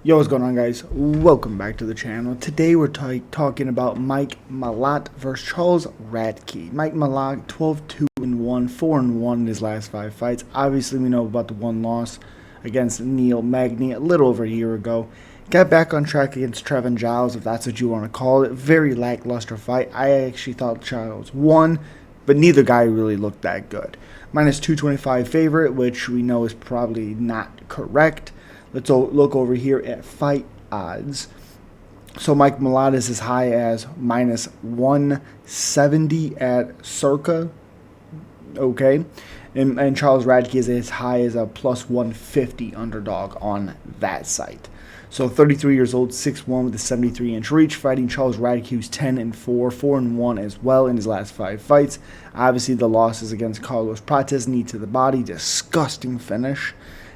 Yo, what's going on, guys? Welcome back to the channel. Today we're talking about Mike Malott versus Charles Radtke. Mike Malott, 12-2-1, 4-1 in his last 5 fights. Obviously, we know about the one loss against Neil Magny a little over a year ago. Got back on track against Trevin Giles, if that's what you want to call it. Very lackluster fight. I actually thought Giles won, but neither guy really looked that good. Minus 225 favorite, which we know is probably not correct. Let's look over here at fight odds. So Mike Malott is as high as minus 170 at Circa. Okay. And Charles Radtke is as high as a plus 150 underdog on that site. So 33 years old, 6'1", with a 73-inch reach, fighting Charles Radtke, who's 10-4, 4-1 as well in his last 5 fights. Obviously, the losses against Carlos Prates, knee to the body, disgusting finish.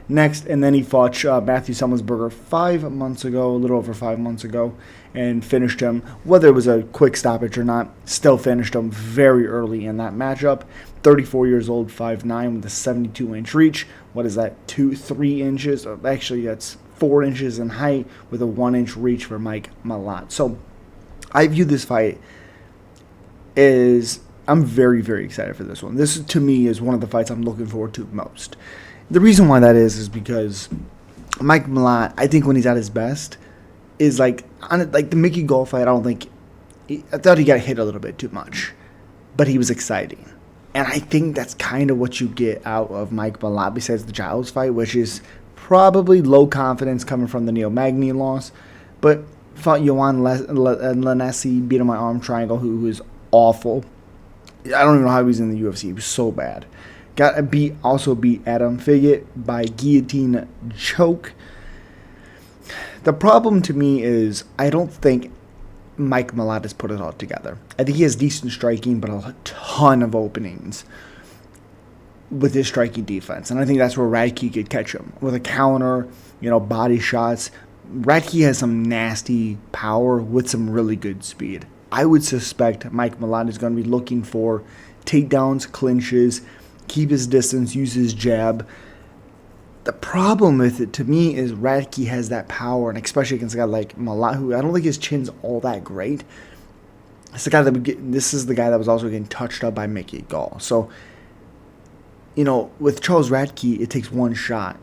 Next, and then he fought Matthew Semmelsberger 5 months ago, a little over 5 months ago, and finished him. Whether it was a quick stoppage or not, still finished him very early in that matchup. 34 years old, 5'9", with a 72-inch reach. What is that, 3 inches? Actually, that's 4 inches in height with a 1-inch reach for Mike Malott. So I view this fight as, I'm very, very excited for this one. This, to me, is one of the fights I'm looking forward to most. The reason why that is because Mike Malott, I think when he's at his best, is like the Mickey Gall fight. I thought he got hit a little bit too much, but he was exciting. And I think that's kind of what you get out of Mike Malott besides the Giles fight, which is probably low confidence coming from the Neil Magny loss. But fought Joanne Lanesi, beat on my arm triangle, who was awful. I don't even know how he was in the UFC. He was so bad. Also beat Adam Figget by guillotine choke. The problem to me is I don't think Mike Malott has put it all together. I think he has decent striking, but a ton of openings with his striking defense. And I think that's where Radtke could catch him. With a counter, body shots. Radtke has some nasty power with some really good speed. I would suspect Mike Malott is going to be looking for takedowns, clinches, keep his distance, use his jab. The problem with it, to me, is Radtke has that power, and especially against a guy like Malott, who I don't think his chin's all that great. This is the guy that was also getting touched up by Mickey Gall. So, with Charles Radtke, it takes one shot,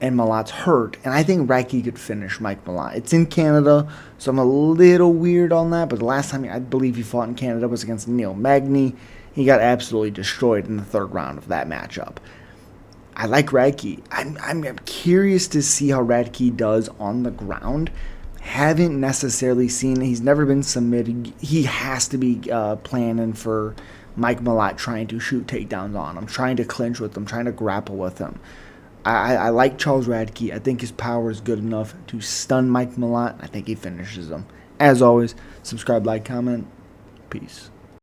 and Malott's hurt, and I think Radtke could finish Mike Malott. It's in Canada, so I'm a little weird on that, but the last time I believe he fought in Canada was against Neil Magny. He got absolutely destroyed in the 3rd round of that matchup. I like Radtke. I'm curious to see how Radtke does on the ground. Haven't necessarily seen it. He's never been submitted. He has to be planning for Mike Malott trying to shoot takedowns on him, trying to clinch with him, trying to grapple with him. I like Charles Radtke. I think his power is good enough to stun Mike Malott. I think he finishes him. As always, subscribe, like, comment. Peace.